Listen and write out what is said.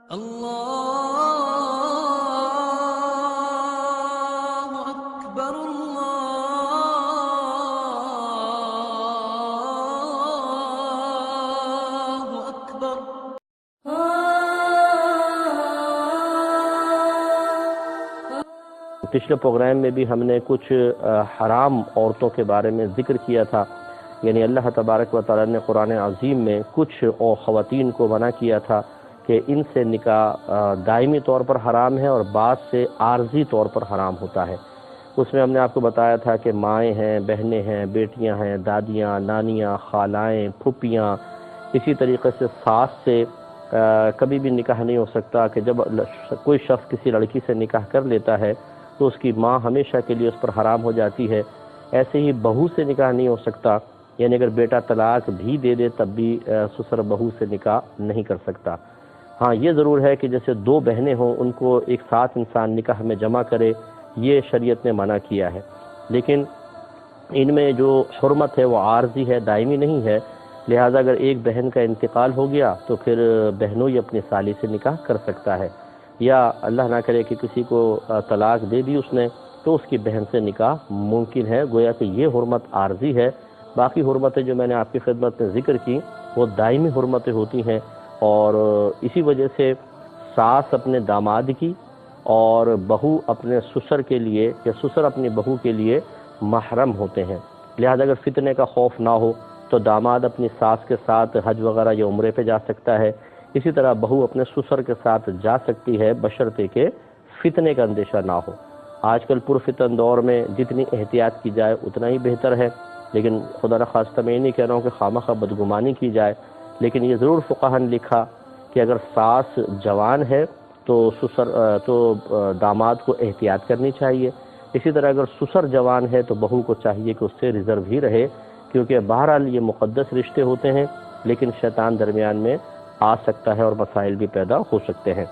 اللہ اکبر اللہ اکبر۔ پچھلے پروگرام میں بھی ہم نے کچھ حرام عورتوں کے بارے میں ذکر کیا تھا، یعنی اللہ تبارک و تعالی نے قرآن عظیم میں کچھ خواتین کو منع کیا تھا کہ ان سے نکاح دائمی طور پر حرام ہے اور بعض سے عارضی طور پر حرام ہوتا ہے۔ اس میں ہم نے آپ کو بتایا تھا کہ مائیں ہیں، بہنیں ہیں، بیٹیاں ہیں، دادیاں، نانیاں، خالائیں، پھوپھیاں، اسی طریقے سے ساس سے کبھی بھی نکاح نہیں ہو سکتا کہ جب کوئی شخص کسی لڑکی سے نکاح کر لیتا ہے تو اس کی ماں ہمیشہ کے لیے اس پر حرام ہو جاتی ہے۔ ایسے ہی بہو سے نکاح نہیں ہو سکتا، یعنی اگر بیٹا طلاق بھی دے دے تب بھی سسر بہو سے نکاح نہیں کر سکتا۔ ہاں یہ ضرور ہے کہ جیسے دو بہنیں ہوں ان کو ایک ساتھ انسان نکاح میں جمع کرے، یہ شریعت نے منع کیا ہے، لیکن ان میں جو حرمت ہے وہ عارضی ہے، دائمی نہیں ہے۔ لہٰذا اگر ایک بہن کا انتقال ہو گیا تو پھر بہنوں ہی اپنی سالی سے نکاح کر سکتا ہے، یا اللہ نہ کرے کہ کسی کو طلاق دے دی اس نے تو اس کی بہن سے نکاح ممکن ہے، گویا کہ یہ حرمت عارضی ہے۔ باقی حرمتیں جو میں نے آپ کی خدمت میں ذکر کی وہ دائمی حرمتیں ہوتی ہیں، اور اسی وجہ سے ساس اپنے داماد کی اور بہو اپنے سسر کے لیے یا سسر اپنی بہو کے لیے محرم ہوتے ہیں۔ لہذا اگر فتنے کا خوف نہ ہو تو داماد اپنی ساس کے ساتھ حج وغیرہ یا عمرے پہ جا سکتا ہے، اسی طرح بہو اپنے سسر کے ساتھ جا سکتی ہے بشرطے کہ فتنے کا اندیشہ نہ ہو۔ آج کل پرفتن دور میں جتنی احتیاط کی جائے اتنا ہی بہتر ہے، لیکن خدا نخواستہ میں یہ نہیں کہہ رہا ہوں کہ خواہ بدگمانی کی جائے، لیکن یہ ضرور فقہاء نے لکھا کہ اگر ساس جوان ہے تو داماد کو احتیاط کرنی چاہیے، اسی طرح اگر سسر جوان ہے تو بہو کو چاہیے کہ اس سے ریزرو ہی رہے، کیونکہ بہرحال یہ مقدس رشتے ہوتے ہیں، لیکن شیطان درمیان میں آ سکتا ہے اور مسائل بھی پیدا ہو سکتے ہیں۔